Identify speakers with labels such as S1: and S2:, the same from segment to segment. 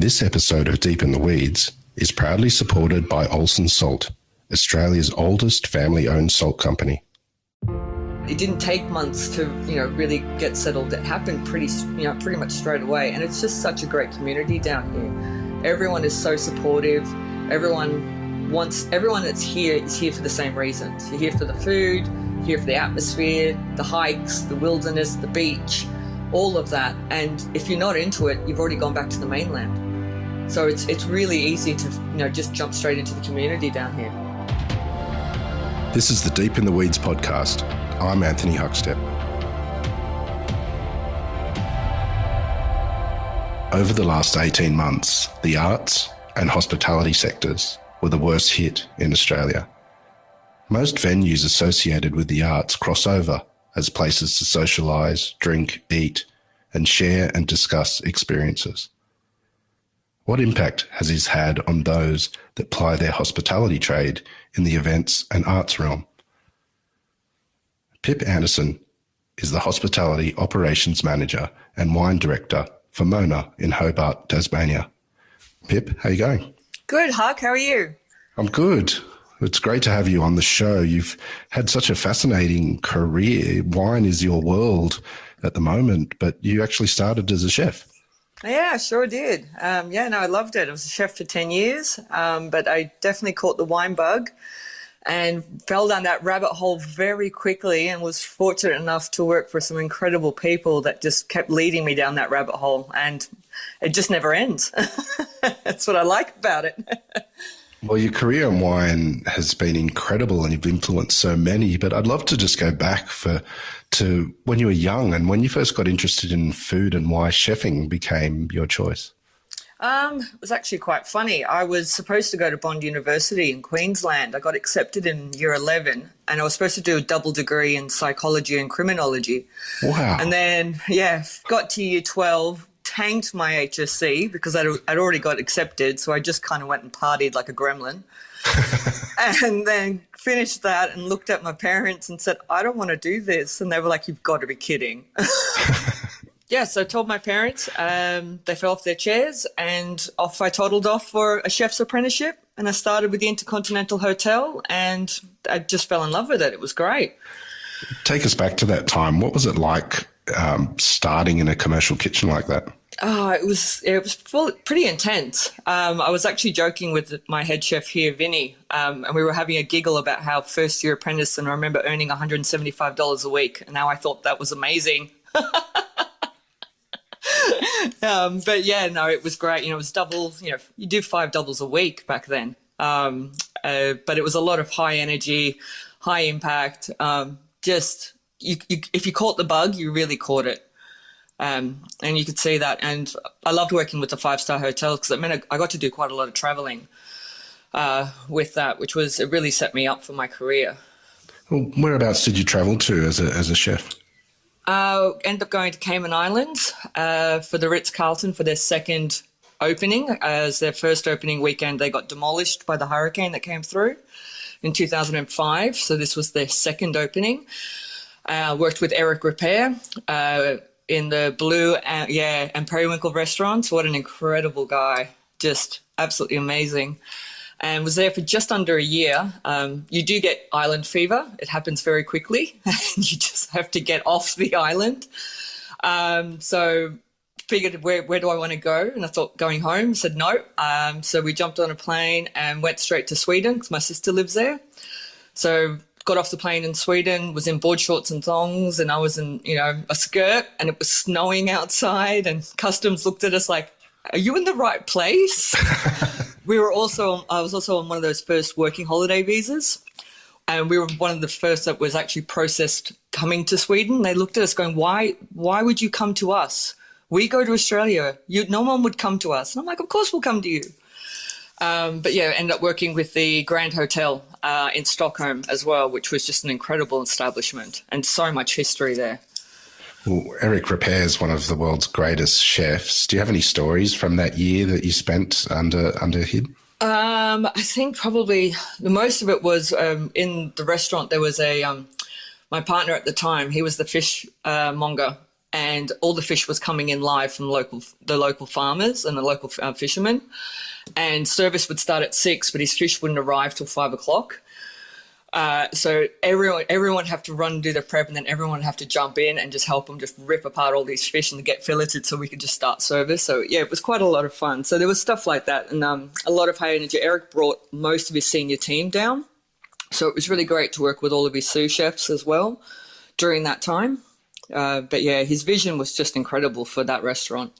S1: This episode of Deep in the Weeds is proudly supported by Olsen Salt, Australia's oldest family-owned salt company.
S2: It didn't take months to, really get settled. It happened pretty much straight away. And it's just such a great community down here. Everyone is so supportive. Everyone that's here is here for the same reasons. You're here for the food, you're here for the atmosphere, the hikes, the wilderness, the beach, all of that. And if you're not into it, you've already gone back to the mainland. So it's really easy to, just jump straight into the community down here.
S1: This is the Deep in the Weeds podcast. I'm Anthony Huckstep. Over the last 18 months, the arts and hospitality sectors were the worst hit in Australia. Most venues associated with the arts cross over as places to socialise, drink, eat, and share and discuss experiences. What impact has this had on those that ply their hospitality trade in the events and arts realm? Pip Anderson is the Hospitality Operations Manager and Wine Director for Mona in Hobart, Tasmania. Pip, how are you going?
S2: Good, Huck. How are you?
S1: I'm good. It's great to have you on the show. You've had such a fascinating career. Wine is your world at the moment, but you actually started as a chef.
S2: Yeah, sure did. I loved it. I was a chef for 10 years, but I definitely caught the wine bug and fell down that rabbit hole very quickly and was fortunate enough to work for some incredible people that just kept leading me down that rabbit hole, and it just never ends. That's what I like about it.
S1: Well, your career in wine has been incredible and you've influenced so many, but I'd love to just go back to when you were young and when you first got interested in food and why chefing became your choice.
S2: It was actually quite funny. I was supposed to go to Bond University in Queensland. I got accepted in year 11 and I was supposed to do a double degree in psychology and criminology.
S1: Wow.
S2: And then, got to year 12, tanked my HSC because I'd already got accepted. So I just kind of went and partied like a gremlin. And then finished that and looked at my parents and said, I don't want to do this. And they were like, you've got to be kidding. So I told my parents, they fell off their chairs and off I toddled off for a chef's apprenticeship. And I started with the Intercontinental Hotel and I just fell in love with it. It was great.
S1: Take us back to that time. What was it like starting in a commercial kitchen like that?
S2: Oh, it was pretty intense. I was actually joking with my head chef here, Vinny, and we were having a giggle about how first year apprentice, and I remember earning $175 a week. And now I thought that was amazing. It was great. It was doubles. You do 5 doubles a week back then. But it was a lot of high energy, high impact. If you caught the bug, you really caught it. And you could see that. And I loved working with the 5-star hotel because it meant I got to do quite a lot of traveling with that, it really set me up for my career.
S1: Well, whereabouts did you travel to as a chef?
S2: Ended up going to Cayman Islands for the Ritz-Carlton for their second opening. As their first opening weekend, they got demolished by the hurricane that came through in 2005. So this was their second opening. Worked with Eric Repair in the Blue and Periwinkle restaurants. What an incredible guy. Just absolutely amazing. And was there for just under a year. You do get island fever. It happens very quickly. You just have to get off the island. So figured, where do I want to go? And I thought going home. Said no. So we jumped on a plane and went straight to Sweden because my sister lives there. So got off the plane in Sweden, was in board shorts and thongs, and I was in, a skirt, and it was snowing outside, and customs looked at us like, are you in the right place? I was also on one of those first working holiday visas, and we were one of the first that was actually processed coming to Sweden. They looked at us going, why would you come to us? We go to Australia. No one would come to us. And I'm like, of course we'll come to you. Ended up working with the Grand Hotel in Stockholm as well, which was just an incredible establishment and so much history there.
S1: Well, Eric Repair is one of the world's greatest chefs. Do you have any stories from that year that you spent under him?
S2: I think probably the most of it was in the restaurant. There was my partner at the time, he was the fish monger, and all the fish was coming in live from the local farmers and the local fishermen. And service would start at 6, but his fish wouldn't arrive till 5 o'clock. So everyone have to run and do the prep, and then everyone have to jump in and just help them just rip apart all these fish and get filleted so we could just start service. So yeah, it was quite a lot of fun. So there was stuff like that, and a lot of high energy. Eric brought most of his senior team down, so it was really great to work with all of his sous chefs as well during that time. But yeah, his vision was just incredible for that restaurant.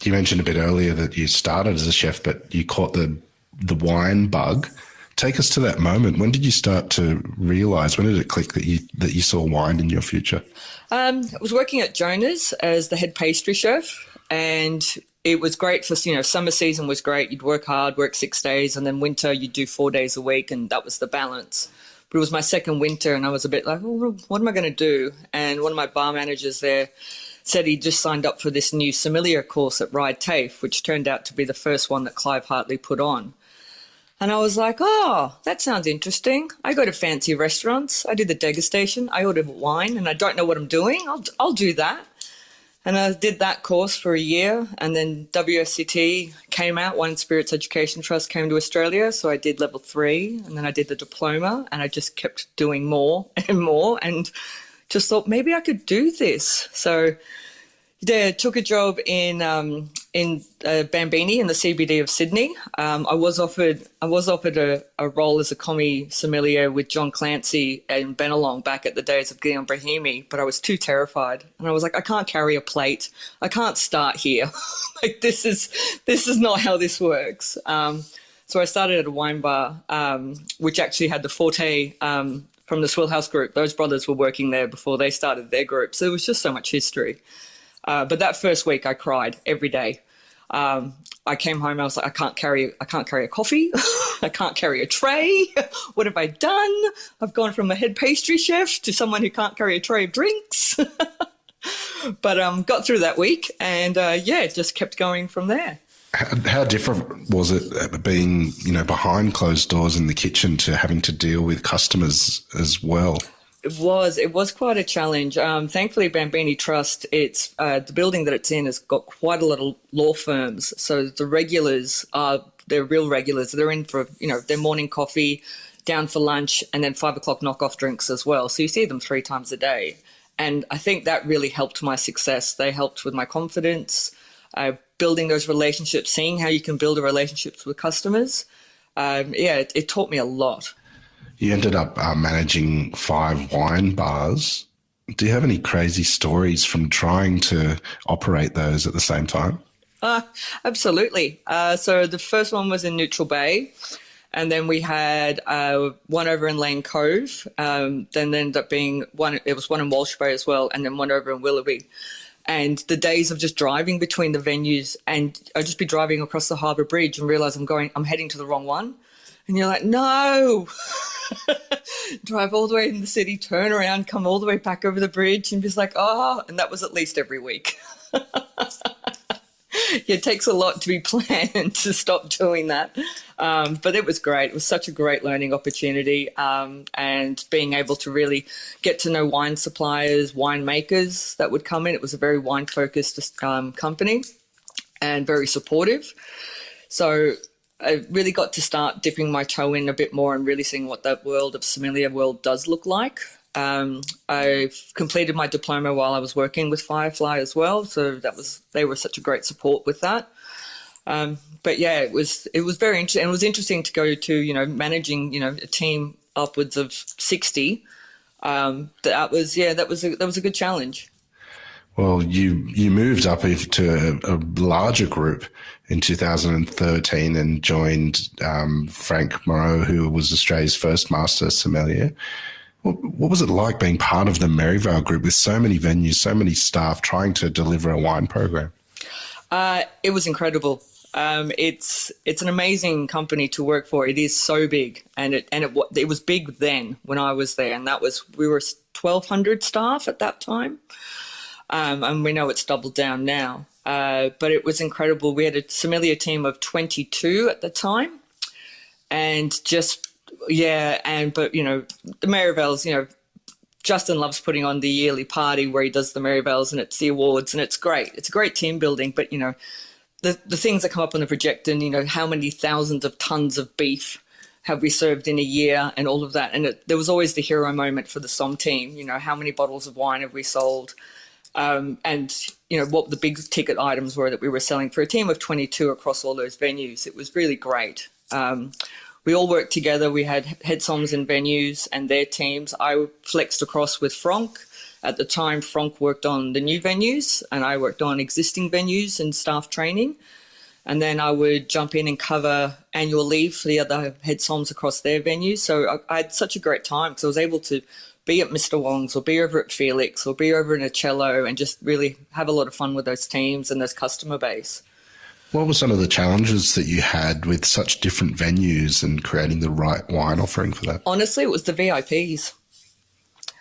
S1: You mentioned a bit earlier that you started as a chef, but you caught the wine bug. Take us to that moment. When did you start to realise? When did it click that you saw wine in your future?
S2: I was working at Jonah's as the head pastry chef, and it was great for, summer season was great. You'd work hard, work 6 days, and then winter you'd do 4 days a week, and that was the balance. But it was my second winter, and I was a bit like, well, what am I going to do? And one of my bar managers there said he just signed up for this new sommelier course at Ride TAFE, which turned out to be the first one that Clive Hartley put on. And I was like, oh, that sounds interesting. I go to fancy restaurants. I do the degustation. I order wine, and I don't know what I'm doing. I'll do that. And I did that course for a year, and then WSCT came out, Wine and Spirits Education Trust came to Australia, so I did level 3, and then I did the diploma, and I just kept doing more and more, and just thought maybe I could do this. So yeah, took a job in Bambini in the CBD of Sydney. I was offered a role as a commis sommelier with John Clancy and Bennelong back at the days of Guillaume Brahimi, but I was too terrified, and I was like, I can't carry a plate. I can't start here. Like this is not how this works. So I started at a wine bar, which actually had the Forte from the Swillhouse group. Those brothers were working there before they started their group, so there was just so much history. But that first week I cried every day. I came home, I was like, I can't carry a coffee. I can't carry a tray. What have I done? I've gone from a head pastry chef to someone who can't carry a tray of drinks. But got through that week, and it just kept going from there.
S1: How different was it being, behind closed doors in the kitchen to having to deal with customers as well?
S2: It was quite a challenge. Thankfully, Bambini Trust, it's the building that it's in has got quite a lot of law firms. So the regulars they're real regulars. They're in for, their morning coffee, down for lunch, and then 5 o'clock knockoff drinks as well. So you see them 3 times a day. And I think that really helped my success. They helped with my confidence, building those relationships, seeing how you can build a relationships with customers. It taught me a lot.
S1: You ended up managing 5 wine bars. Do you have any crazy stories from trying to operate those at the same time?
S2: Absolutely. So the first one was in Neutral Bay, and then we had one over in Lane Cove. Then there ended up being one. It was one in Walsh Bay as well, and then one over in Willoughby. And the days of just driving between the venues, and I'd just be driving across the Harbour Bridge and realise I'm heading to the wrong one. And you're like, no, drive all the way in the city, turn around, come all the way back over the bridge, and just like, and that was at least every week. It takes a lot to be planned to stop doing that. But it was great. It was such a great learning opportunity, and being able to really get to know wine suppliers, winemakers that would come in. It was a very wine-focused company and very supportive. So I really got to start dipping my toe in a bit more and really seeing what that world of sommelier world does look like. I completed my diploma while I was working with Firefly as well, so they were such a great support with that. But yeah, it was very interesting. And it was interesting to go to managing a team upwards of 60. That was a good challenge.
S1: Well, you moved up to a larger group in 2013 and joined Frank Moreau, who was Australia's first master sommelier. What was it like being part of the Merivale group with so many venues, so many staff trying to deliver a wine program?
S2: It was incredible. It's an amazing company to work for. It is so big, and it was big then when I was there, and we were 1,200 staff at that time. And we know it's doubled down now. But it was incredible. We had a sommelier team of 22 at the time. And the Merivales, Justin loves putting on the yearly party where he does the Merivales and it's the awards, and it's great. It's a great team building, but, the things that come up on the projector and, how many thousands of tons of beef have we served in a year and all of that. And there was always the hero moment for the Somm team, how many bottles of wine have we sold, and, what the big ticket items were that we were selling for a team of 22 across all those venues. It was really great. We all worked together. We had head somms in venues and their teams. I flexed across with Franck. At the time, Franck worked on the new venues and I worked on existing venues and staff training. And then I would jump in and cover annual leave for the other head somms across their venues. So I had such a great time because I was able to be at Mr. Wong's or be over at Felix or be over in a cello and just really have a lot of fun with those teams and those customer base.
S1: What were some of the challenges that you had with such different venues and creating the right wine offering for that?
S2: Honestly, it was the VIPs.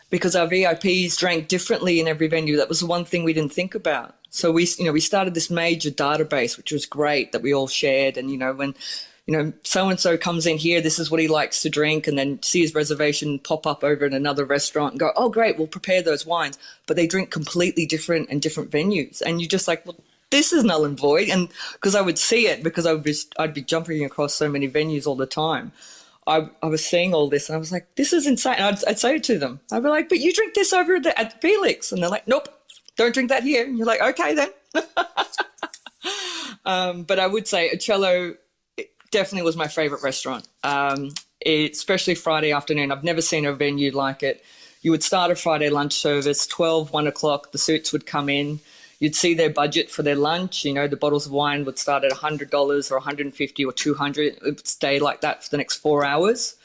S2: Because our VIPs drank differently in every venue. That was the one thing we didn't think about. So we started this major database, which was great, that we all shared. And, when, so-and-so comes in here, this is what he likes to drink, and then see his reservation pop up over at another restaurant and go, oh, great, we'll prepare those wines. But they drink completely different in different venues. And you're just like, well, this is null and void. And because I would see it, because I'd be jumping across so many venues all the time. I was seeing all this and I was like, this is insane. And I'd say it to them. I'd be like, but you drink this over at Felix. And they're like, nope, don't drink that here. And you're like, okay then. But I would say Cello definitely was my favorite restaurant, especially Friday afternoon. I've never seen a venue like it. You would start a Friday lunch service, 12, 1 o'clock, the suits would come in. You'd see their budget for their lunch. The bottles of wine would start at $100 or $150 or $200. It would stay like that for the next 4 hours.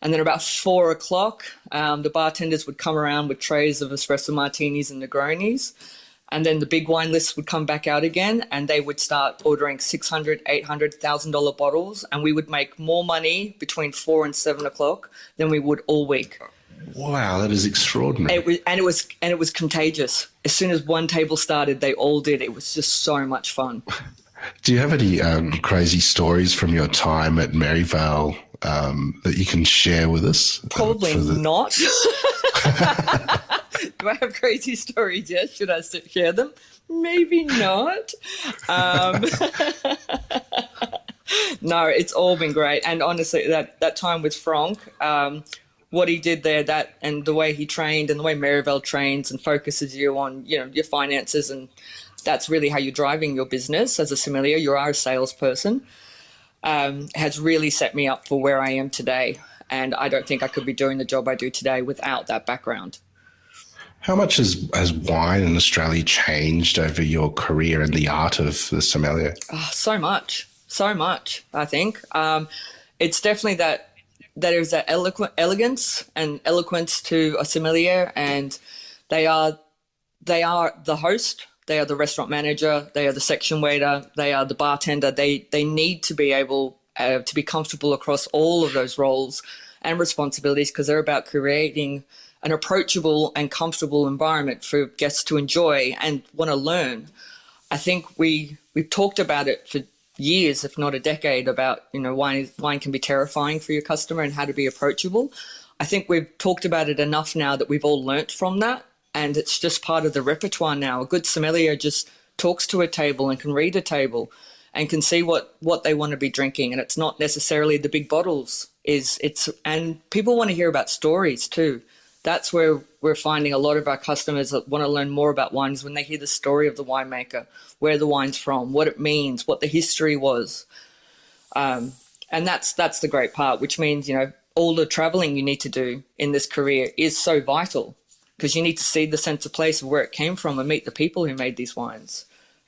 S2: And then about 4 o'clock, the bartenders would come around with trays of espresso martinis and Negronis. And then the big wine lists would come back out again and they would start ordering $600, $800, $1,000 bottles. And we would make more money between 4 and 7 o'clock than we would all week.
S1: Wow, that is extraordinary.
S2: It was contagious. As soon as one table started, they all did. It was just so much fun.
S1: Do you have any crazy stories from your time at Merivale that you can share with us?
S2: Probably not. Do I have crazy stories yet? Should I share them? Maybe not. No, it's all been great. And honestly, that time with Franck, what he did there, and the way he trained and the way Merivale trains and focuses you on, your finances, and that's really how you're driving your business as a sommelier. You are a salesperson, has really set me up for where I am today. And I don't think I could be doing the job I do today without that background.
S1: How much has wine in Australia changed over your career and the art of the sommelier?
S2: Oh, so much, I think. It's definitely that there's that elegance and eloquence to a sommelier, and they are the host, they are the restaurant manager, they are the section waiter, they are the bartender. They need to be able to be comfortable across all of those roles and responsibilities, because they're about creating an approachable and comfortable environment for guests to enjoy and want to learn. I think we've talked about it for years, if not a decade, about, wine can be terrifying for your customer and how to be approachable. I think we've talked about it enough now that we've all learnt from that, and it's just part of the repertoire now. A good sommelier just talks to a table and can read a table and can see what they want to be drinking, and it's not necessarily the big bottles. And people want to hear about stories too. That's where we're finding a lot of our customers that want to learn more about wines when they hear the story of the winemaker, where the wine's from, what it means, what the history was. And that's the great part, which means, all the traveling you need to do in this career is so vital, because you need to see the sense of place of where it came from and meet the people who made these wines.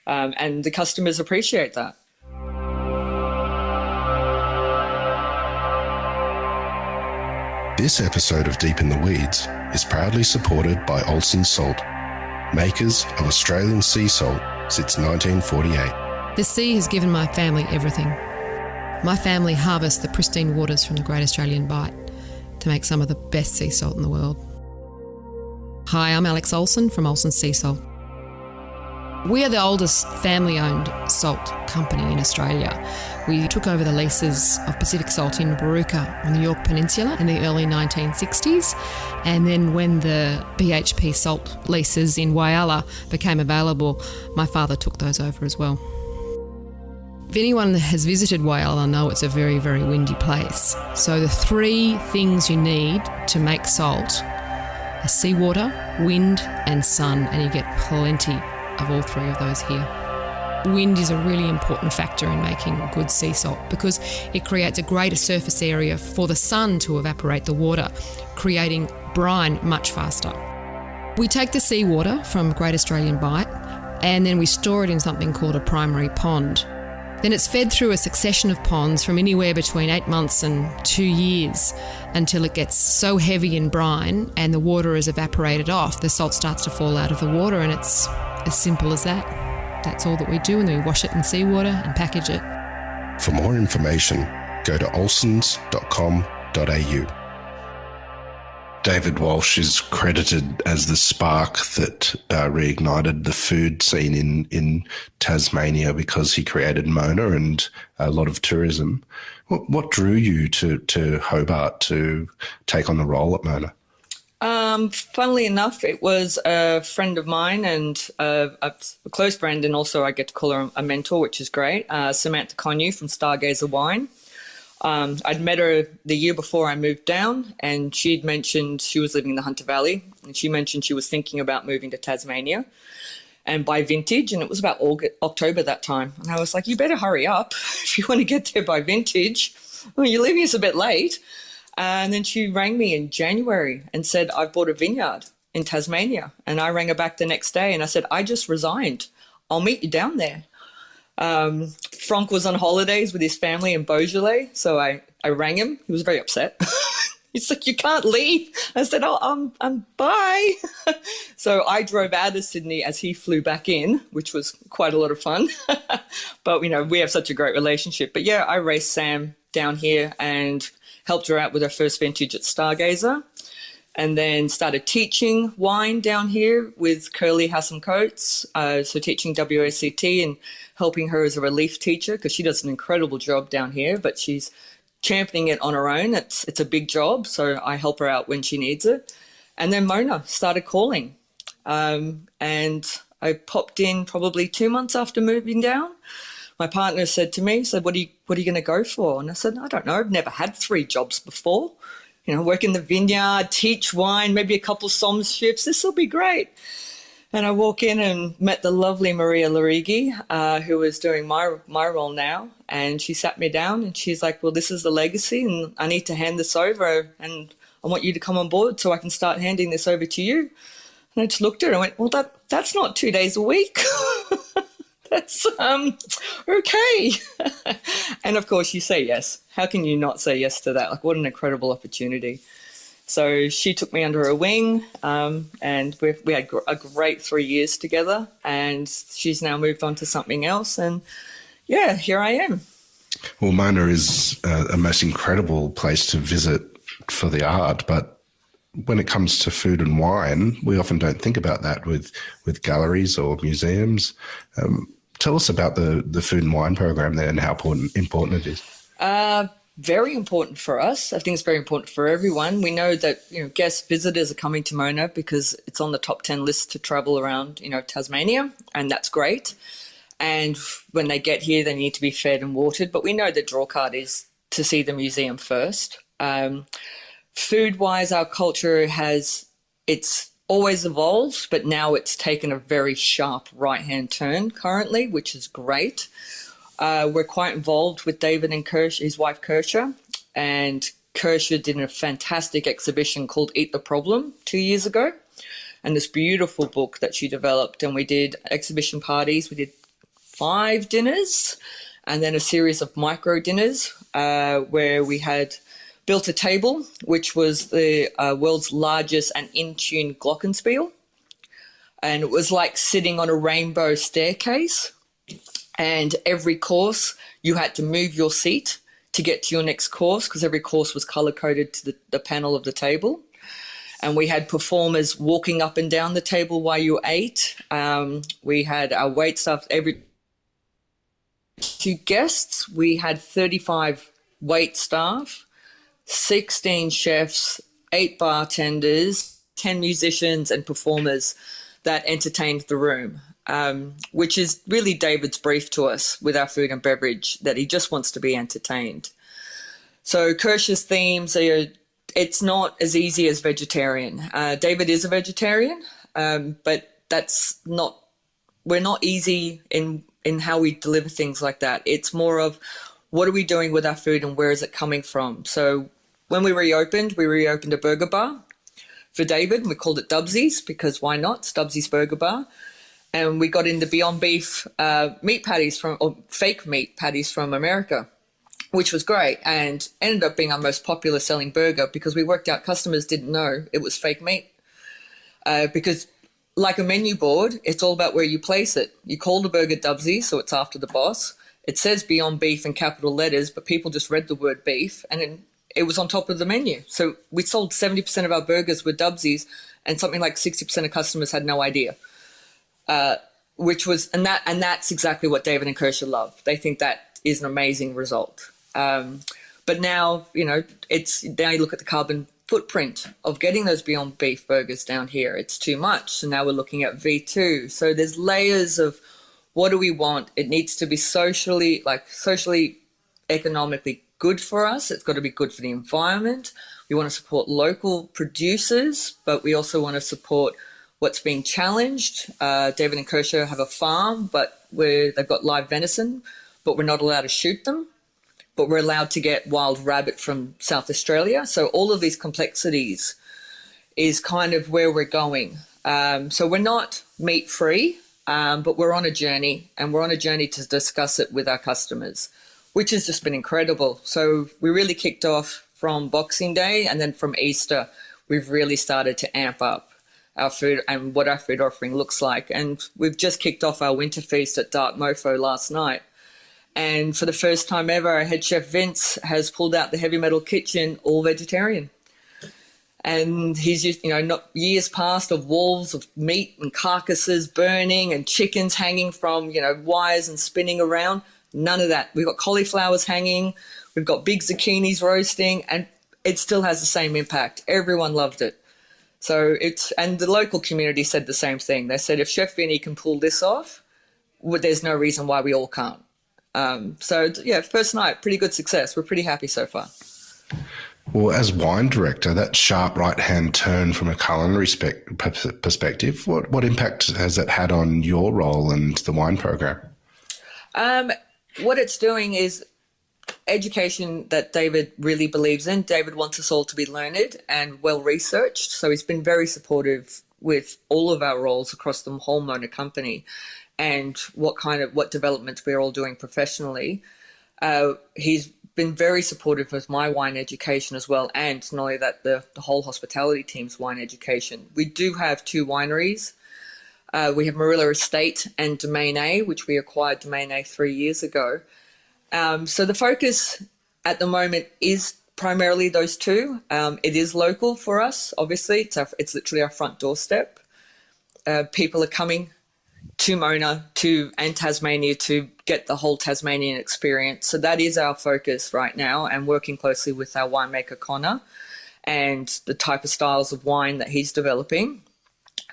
S2: And the customers appreciate that.
S1: This episode of Deep in the Weeds is proudly supported by Olsen Salt, makers of Australian sea salt since 1948.
S3: The sea has given my family everything. My family harvests the pristine waters from the Great Australian Bight to make some of the best sea salt in the world. Hi, I'm Alex Olsen from Olsen Sea Salt. We are the oldest family-owned salt company in Australia. We took over the leases of Pacific Salt in Baruka on the York Peninsula in the early 1960s. And then when the BHP salt leases in Whyalla became available, my father took those over as well. If anyone has visited Whyalla, know it's a very, very windy place. So the three things you need to make salt are seawater, wind and sun, and you get plenty of all three of those here. Wind is a really important factor in making good sea salt because it creates a greater surface area for the sun to evaporate the water, creating brine much faster. We take the seawater from Great Australian Bight and then we store it in something called a primary pond. Then it's fed through a succession of ponds from anywhere between 8 months and 2 years until it gets so heavy in brine and the water is evaporated off, the salt starts to fall out of the water, and it's as simple as that. That's all that we do, and then we wash it in seawater and package it.
S1: For more information, go to olsons.com.au. David Walsh is credited as the spark that reignited the food scene in Tasmania because he created Mona and a lot of tourism. What drew you to Hobart to take on the role at Mona?
S2: Funnily enough, it was a friend of mine and a close friend, and also I get to call her a mentor, which is great, Samantha Connew from Stargazer Wine. I'd met her the year before I moved down, and she'd mentioned she was living in the Hunter Valley, and she mentioned she was thinking about moving to Tasmania and buy vintage, and it was about October that time. And I was like, you better hurry up if you want to get there by vintage. Well, you're leaving us a bit late. And then she rang me in January and said, I've bought a vineyard in Tasmania. And I rang her back the next day and I said, I just resigned. I'll meet you down there. Franck was on holidays with his family in Beaujolais, so I rang him. He was very upset. He's like, you can't leave. I said, oh, bye. So I drove out of Sydney as he flew back in, which was quite a lot of fun. But, we have such a great relationship. But, yeah, I raced Sam down here and helped her out with her first vintage at Stargazer, and then started teaching wine down here with Curly Hassan Coates, so teaching WACT and helping her as a relief teacher because she does an incredible job down here, but she's championing it on her own. It's a big job, so I help her out when she needs it. And then Mona started calling, and I popped in probably 2 months after moving down. My partner said to me, what are you going to go for? And I said, I don't know. I've never had 3 jobs before. Work in the vineyard, teach wine, maybe a couple of Soms shifts. This will be great. And I walk in and met the lovely Maria Larigi, who is doing my role now. And she sat me down and she's like, well, this is the legacy and I need to hand this over and I want you to come on board so I can start handing this over to you. And I just looked at her and went, well, that's not 2 days a week. That's okay. And of course you say yes. How can you not say yes to that? Like, what an incredible opportunity. So she took me under her wing, and we had a great 3 years together, and she's now moved on to something else. And yeah, here I am.
S1: Well, Mona is a most incredible place to visit for the art, but when it comes to food and wine, we often don't think about that with galleries or museums. Tell us about the food and wine program there and how important it is.
S2: Very important for us. I think it's very important for everyone. We know that guest visitors are coming to Mona because it's on the top 10 list to travel around Tasmania, and that's great. And when they get here, they need to be fed and watered. But we know the draw card is to see the museum first. Food-wise, our culture it's always evolved, but now it's taken a very sharp right-hand turn currently, which is great. We're quite involved with David and his wife Kirsha, and Kirsha did a fantastic exhibition called Eat the Problem 2 years ago, and this beautiful book that she developed, and we did exhibition parties. We did 5 dinners and then a series of micro dinners where we had built a table, which was the world's largest and in-tune glockenspiel. And it was like sitting on a rainbow staircase. And every course, you had to move your seat to get to your next course because every course was color-coded to the panel of the table. And we had performers walking up and down the table while you ate. We had our wait staff, every 2 guests. We had 35 wait staff, 16 chefs, 8 bartenders, 10 musicians and performers that entertained the room, which is really David's brief to us with our food and beverage, that he just wants to be entertained. So Kirsch's themes are, it's not as easy as vegetarian. David is a vegetarian, but we're not easy in how we deliver things like that. It's more of what are we doing with our food and where is it coming from? So when we reopened a burger bar for David. We called it Dubsy's because why not? It's Dubsy's Burger Bar. And we got into Beyond Beef meat patties fake meat patties from America, which was great and ended up being our most popular selling burger because we worked out customers didn't know it was fake meat. Because like a menu board, it's all about where you place it. You call the burger Dubsy, so it's after the boss. It says Beyond Beef in capital letters, but people just read the word beef and it was on top of the menu. So we sold 70% of our burgers were Dubsies and something like 60% of customers had no idea. That's exactly what David and Kirsha love. They think that is an amazing result. But now, now you look at the carbon footprint of getting those Beyond Beef burgers down here. It's too much. So now we're looking at V2. So there's layers of what do we want? It needs to be socially, economically good for us. It's got to be good for the environment. We want to support local producers, but we also want to support what's being challenged. David and Kirsha have a farm, but they've got live venison, but we're not allowed to shoot them. But we're allowed to get wild rabbit from South Australia. So all of these complexities is kind of where we're going. So we're not meat-free, but we're on a journey, and we're on a journey to discuss it with our customers, which has just been incredible. So we really kicked off from Boxing Day, and then from Easter, we've really started to amp up our food and what our food offering looks like. And we've just kicked off our winter feast at Dark Mofo last night. And for the first time ever, our head chef Vince has pulled out the heavy metal kitchen, all vegetarian. And he's just, not years past of walls of meat and carcasses burning and chickens hanging from, wires and spinning around. None of that. We've got cauliflowers hanging. We've got big zucchinis roasting, and it still has the same impact. Everyone loved it. So and the local community said the same thing. They said, if Chef Vinny can pull this off, there's no reason why we all can't. First night, pretty good success. We're pretty happy so far.
S1: Well, as wine director, that sharp right-hand turn from a culinary perspective, what impact has that had on your role and the wine program?
S2: What it's doing is education that David really believes in. David wants us all to be learned and well-researched, so he's been very supportive with all of our roles across the whole Mona company and what developments we're all doing professionally. He's been very supportive of my wine education as well, and not only that, the whole hospitality team's wine education. We do have 2 wineries. We have Marilla Estate and Domain A, which we acquired Domain A 3 years ago. So the focus at the moment is primarily those 2. It is local for us, obviously. It's literally our front doorstep. People are coming to Mona and Tasmania to get the whole Tasmanian experience. So that is our focus right now, and working closely with our winemaker Connor and the type of styles of wine that he's developing.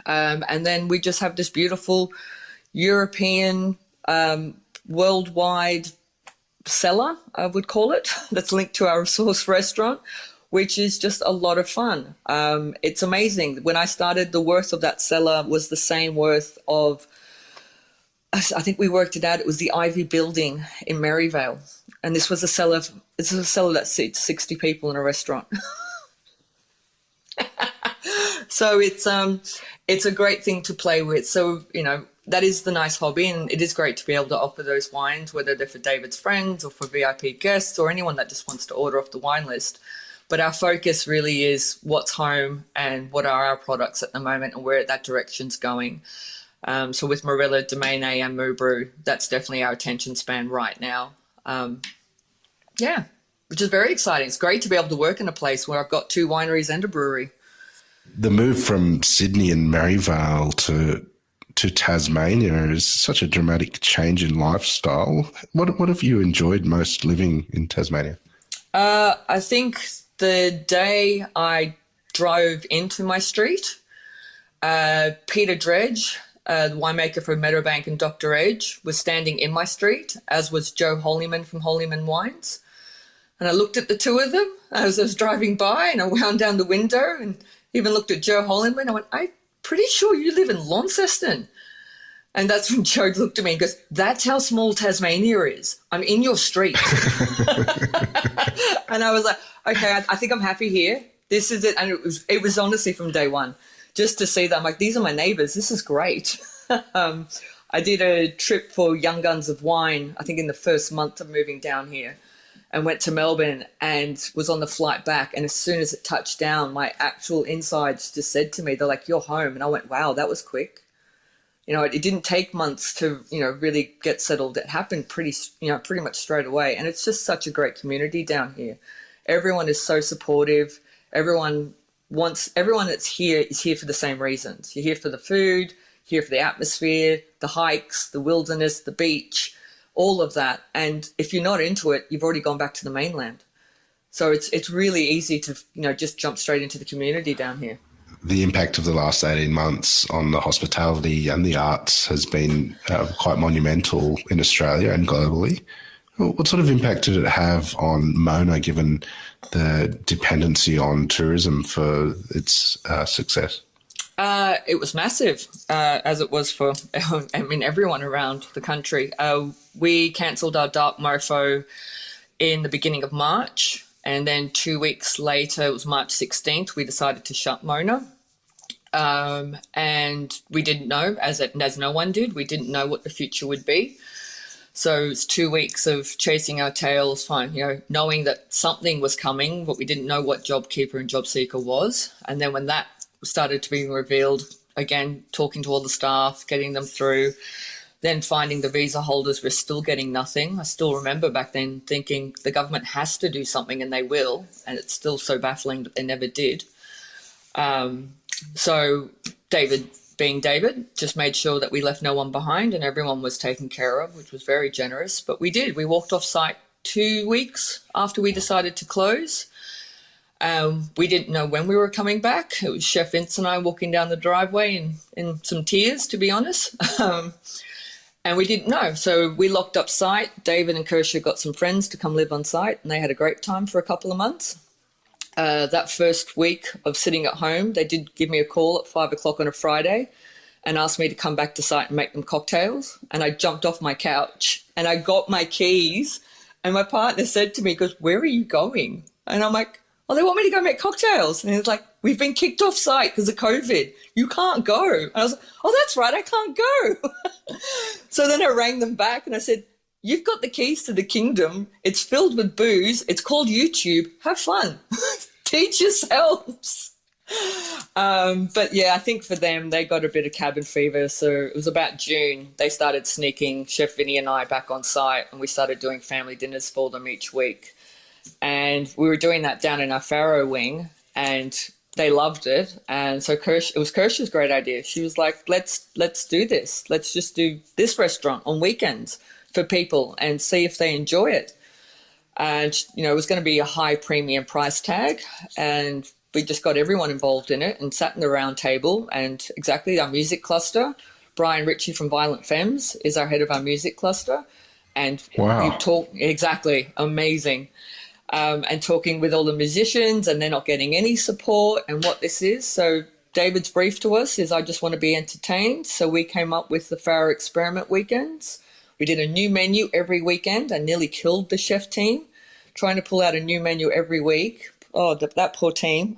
S2: And then we just have this beautiful European, worldwide cellar, I would call it, that's linked to our source restaurant, which is just a lot of fun. It's amazing. When I started, the worth of that cellar was the same worth of, I think we worked it out, it was the Ivy Building in Maryvale. And this was a cellar that seats 60 people in a restaurant. So it's a great thing to play with. So, that is the nice hobby, and it is great to be able to offer those wines, whether they're for David's friends or for VIP guests or anyone that just wants to order off the wine list. But our focus really is what's home and what are our products at the moment and where that direction's going. So with Marilla, Domain A and Moo Brew, that's definitely our attention span right now. Which is very exciting. It's great to be able to work in a place where I've got 2 wineries and a brewery.
S1: The move from Sydney and Maryvale to Tasmania is such a dramatic change in lifestyle. What have you enjoyed most living in Tasmania?
S2: I think the day I drove into my street, Peter Dredge, the winemaker from Meadowbank and Dr. Edge, was standing in my street, as was Joe Holyman from Holyman Wines. And I looked at the two of them as I was driving by, and I wound down the window and even looked at Joe Holyman. I went, I'm pretty sure you live in Launceston. And that's when Joe looked at me and goes, that's how small Tasmania is. I'm in your street. And I was like, okay, I think I'm happy here. This is it. And it was honestly from day one, just to see that. I'm like, these are my neighbours. This is great. I did a trip for Young Guns of Wine, I think in the first month of moving down here, and went to Melbourne and was on the flight back. And as soon as it touched down, my actual insides just said to me, they're like, you're home. And I went, wow, that was quick. It didn't take months to, really get settled. It happened pretty much straight away. And it's just such a great community down here. Everyone is so supportive. Everyone that's here is here for the same reasons. You're here for the food, here for the atmosphere, the hikes, the wilderness, the beach, all of that. And if you're not into it, you've already gone back to the mainland. So it's really easy to, just jump straight into the community down here.
S1: The impact of the last 18 months on the hospitality and the arts has been quite monumental in Australia and globally. What sort of impact did it have on Mona, given the dependency on tourism for its success?
S2: It was massive, as it was for, everyone around the country. We cancelled our Dark Mofo in the beginning of March, and then 2 weeks later, it was March 16th, we decided to shut Mona. And we didn't know, as no one did, we didn't know what the future would be. So it's 2 weeks of chasing our tails, knowing that something was coming, but we didn't know what JobKeeper and JobSeeker was. And then when that started to be revealed, again, talking to all the staff, getting them through, then finding the visa holders were still getting nothing. I still remember back then thinking the government has to do something, and they will, and it's still so baffling that they never did. So David, being David, just made sure that we left no one behind and everyone was taken care of, which was very generous. But we did. We walked off site 2 weeks after we decided to close. We didn't know when we were coming back. It was Chef Vince and I walking down the driveway in some tears, to be honest. And we didn't know. So we locked up site. David and Kershaw got some friends to come live on site, and they had a great time for a couple of months. That first week of sitting at home, they did give me a call at 5 o'clock on a Friday and asked me to come back to site and make them cocktails. And I jumped off my couch and I got my keys, and my partner said to me, he goes, where are you going? And I'm like, oh, they want me to go make cocktails. And he was like, we've been kicked off site because of COVID. You can't go. And I was like, oh, that's right, I can't go. So then I rang them back and I said, you've got the keys to the kingdom. It's filled with booze. It's called YouTube. Have fun. Teach yourselves. But yeah, I think for them, they got a bit of cabin fever. So it was about June. They started sneaking Chef Vinny and I back on site, and we started doing family dinners for them each week. And we were doing that down in our Faro wing, and they loved it. And so it was Kershaw's great idea. She was like, let's do this. Let's just do this restaurant on weekends for people and see if they enjoy it. And, it was going to be a high premium price tag, and we just got everyone involved in it and sat in the round table. And exactly, our music cluster, Brian Ritchie from Violent Femmes is our head of our music cluster. And
S1: wow.
S2: We talk, exactly, amazing. And talking with all the musicians, and they're not getting any support and what this is. So David's brief to us is, I just want to be entertained. So we came up with the Faro Experiment weekends. We did a new menu every weekend. I nearly killed the chef team trying to pull out a new menu every week. Oh, that poor team.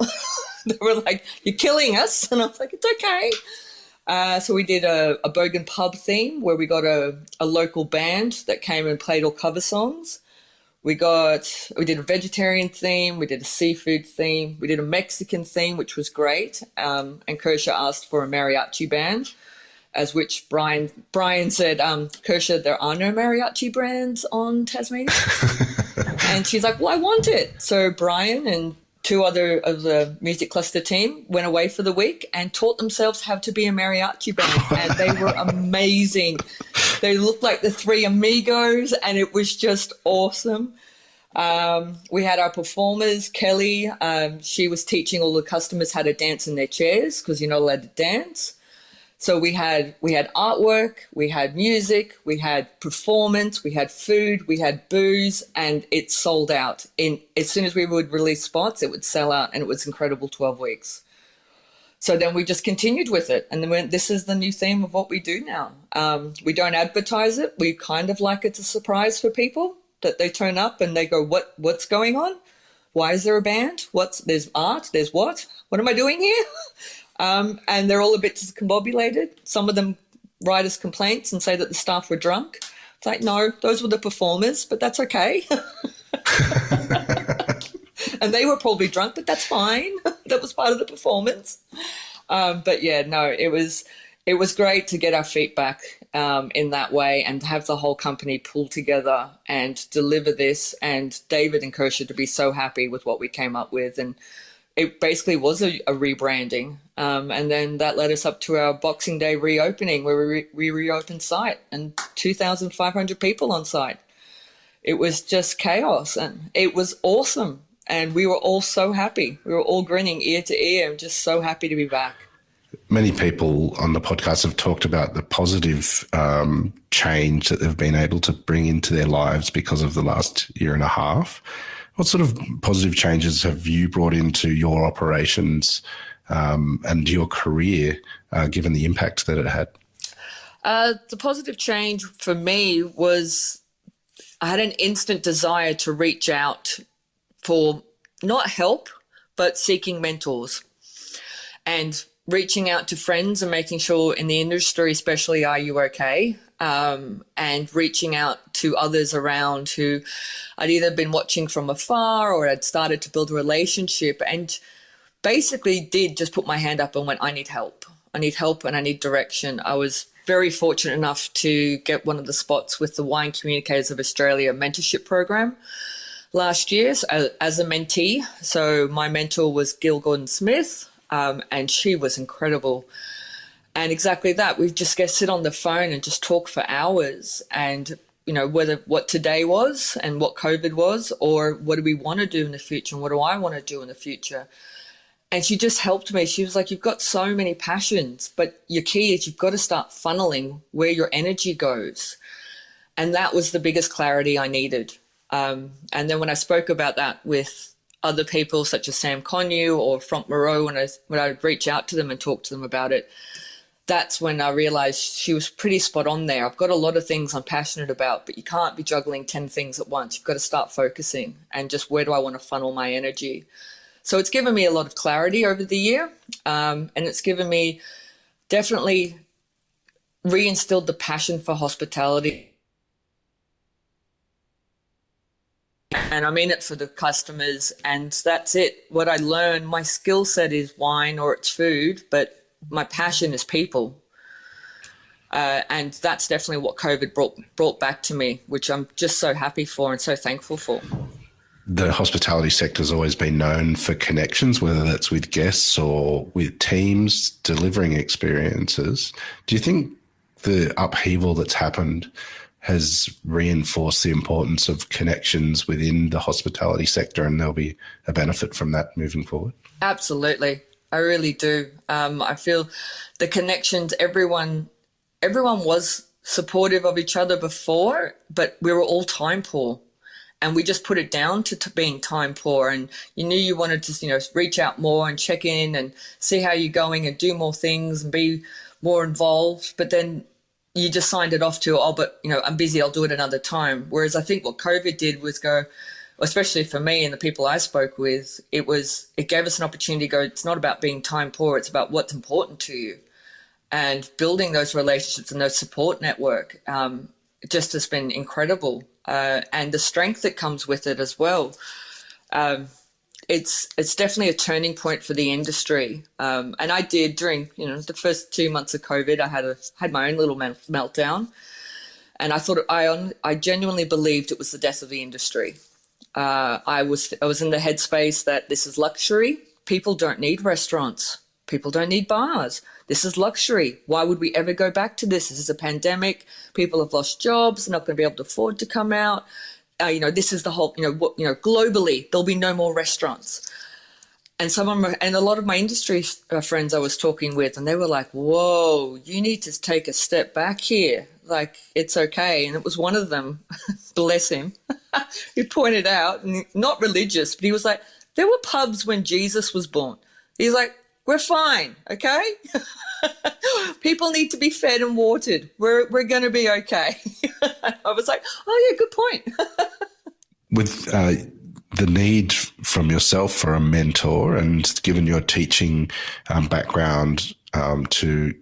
S2: They were like, you're killing us. And I was like, it's okay. So we did a Bogan pub theme where we got a local band that came and played all cover songs. We did a vegetarian theme. We did a seafood theme. We did a Mexican theme, which was great. And Kershaw asked for a mariachi band. As which Brian said, Kershaw, there are no mariachi brands on Tasmania. And she's like, well, I want it. So Brian and two other of the music cluster team went away for the week and taught themselves how to be a mariachi band, and they were amazing. They looked like the Three Amigos, and it was just awesome. We had our performers, Kelly. She was teaching all the customers how to dance in their chairs because you're not allowed to dance. So we had artwork, we had music, we had performance, we had food, we had booze, and it sold out. As soon as we would release spots, it would sell out, and it was incredible 12 weeks. So then we just continued with it, and then this is the new theme of what we do now. We don't advertise it. We kind of like it's a surprise for people that they turn up and they go, what's going on? Why is there a band? There's art? There's what? What am I doing here? And they're all a bit discombobulated. Some of them write us complaints and say that the staff were drunk. It's like, no, those were the performers, but that's okay. And they were probably drunk, but that's fine. That was part of the performance. But yeah, no, it was great to get our feet back in that way and have the whole company pull together and deliver this, and David and Kirsha to be so happy with what we came up with. And it basically was a rebranding. And then that led us up to our Boxing Day reopening, where we reopened site and 2,500 people on site. It was just chaos, and it was awesome. And we were all so happy. We were all grinning ear to ear and just so happy to be back.
S1: Many people on the podcast have talked about the positive change that they've been able to bring into their lives because of the last year and a half. What sort of positive changes have you brought into your operations and your career, given the impact that it had?
S2: The positive change for me was I had an instant desire to reach out for not help, but seeking mentors and reaching out to friends and making sure in the industry, especially, are you okay? And reaching out to others around who I'd either been watching from afar or had started to build a relationship, and basically did just put my hand up and went, I need help. I need help and I need direction. I was very fortunate enough to get one of the spots with the Wine Communicators of Australia mentorship program last year as a mentee. So my mentor was Gil Gordon-Smith, and she was incredible. And exactly that, we just get sit on the phone and just talk for hours, and what today was and what COVID was, or what do we want to do in the future and what do I want to do in the future. And she just helped me. She was like, you've got so many passions, but your key is you've got to start funneling where your energy goes. And that was the biggest clarity I needed. And then when I spoke about that with other people such as Sam Connew or Frank Moreau, when I would reach out to them and talk to them about it, that's when I realized she was pretty spot on there. I've got a lot of things I'm passionate about, but you can't be juggling 10 things at once. You've got to start focusing and just where do I want to funnel my energy. So it's given me a lot of clarity over the year, and it's given me definitely reinstilled the passion for hospitality. And I'm in it for the customers, and that's it. What I learned, my skill set is wine or it's food, but my passion is people. And that's definitely what COVID brought back to me, which I'm just so happy for and so thankful for.
S1: The hospitality sector has always been known for connections, whether that's with guests or with teams delivering experiences. Do you think the upheaval that's happened has reinforced the importance of connections within the hospitality sector, and there'll be a benefit from that moving forward?
S2: Absolutely. I really do. I feel the connections, everyone was supportive of each other before, but we were all time poor. And we just put it down to being time poor. And you knew you wanted to, reach out more and check in and see how you're going and do more things and be more involved. But then you just signed it off to, I'm busy, I'll do it another time. Whereas I think what COVID did was go, especially for me and the people I spoke with, it gave us an opportunity to go, it's not about being time poor, it's about what's important to you. And building those relationships and those support network just has been incredible. And the strength that comes with it as well. It's definitely a turning point for the industry. And I did during, the first 2 months of COVID, I had my own little meltdown. And I thought I genuinely believed it was the death of the industry. I was in the headspace that this is luxury. People don't need restaurants. People don't need bars. This is luxury. Why would we ever go back to this? This is a pandemic. People have lost jobs. They're not going to be able to afford to come out. This is the whole, globally, there'll be no more restaurants. And a lot of my industry friends I was talking with, and they were like, whoa, you need to take a step back here. Like, it's okay. And it was one of them, bless him, who pointed out, and not religious, but he was like, there were pubs when Jesus was born. He's like, we're fine, okay? People need to be fed and watered. We're going to be okay. I was like, oh, yeah, good point.
S1: With the need from yourself for a mentor, and given your teaching background to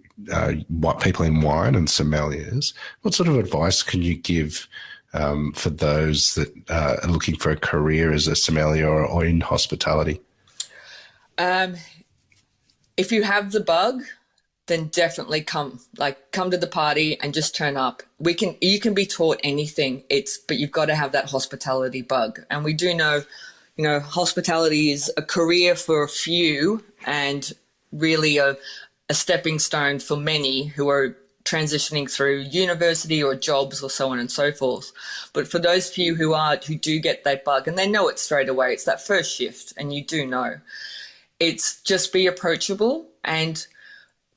S1: what people in wine and sommeliers, what sort of advice can you give for those that are looking for a career as a sommelier or in hospitality?
S2: If you have the bug, then definitely come to the party and just turn up. You can be taught anything, but you've got to have that hospitality bug. And we do know, hospitality is a career for a few, and really a stepping stone for many who are transitioning through university or jobs or so on and so forth. But for those few who do get that bug, and they know it straight away, it's that first shift, and you do know. It's just be approachable and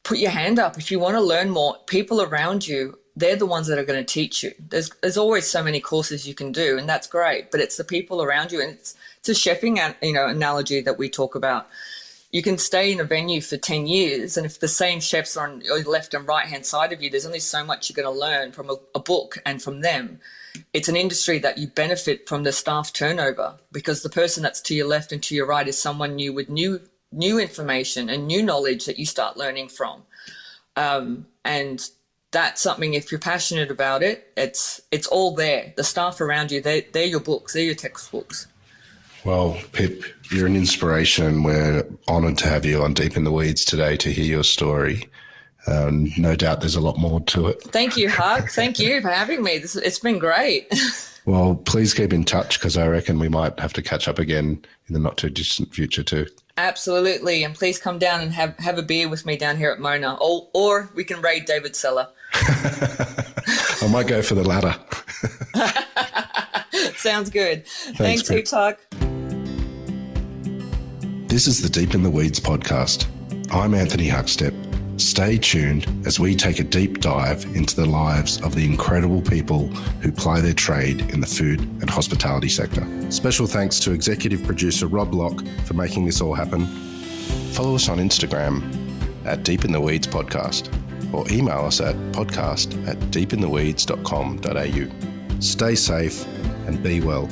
S2: put your hand up. If you want to learn more, people around you, they're the ones that are going to teach you. There's always so many courses you can do, and that's great, but it's the people around you. And it's a chefing analogy that we talk about. You can stay in a venue for 10 years, and if the same chefs are on your left and right-hand side of you, there's only so much you're going to learn from a book and from them. It's an industry that you benefit from the staff turnover, because the person that's to your left and to your right is someone new with new information and new knowledge that you start learning from. And that's something, if you're passionate about it, it's all there. The staff around you, they're your books, they're your textbooks.
S1: Well, Pip, you're an inspiration. We're honoured to have you on Deep in the Weeds today to hear your story. No doubt there's a lot more to it.
S2: Thank you, Huck. Thank you for having me. It's been great.
S1: Well, please keep in touch, because I reckon we might have to catch up again in the not-too-distant future too.
S2: Absolutely. And please come down and have a beer with me down here at Mona. Or we can raid David's cellar.
S1: I might go for the latter.
S2: Sounds good. Thanks heaps, Huck.
S1: This is the Deep in the Weeds podcast. I'm Anthony Huckstep. Stay tuned as we take a deep dive into the lives of the incredible people who ply their trade in the food and hospitality sector. Special thanks to executive producer Rob Locke for making this all happen. Follow us on Instagram at Deep in the Weeds Podcast, or email us at podcast@deepintheweeds.com.au. Stay safe and be well.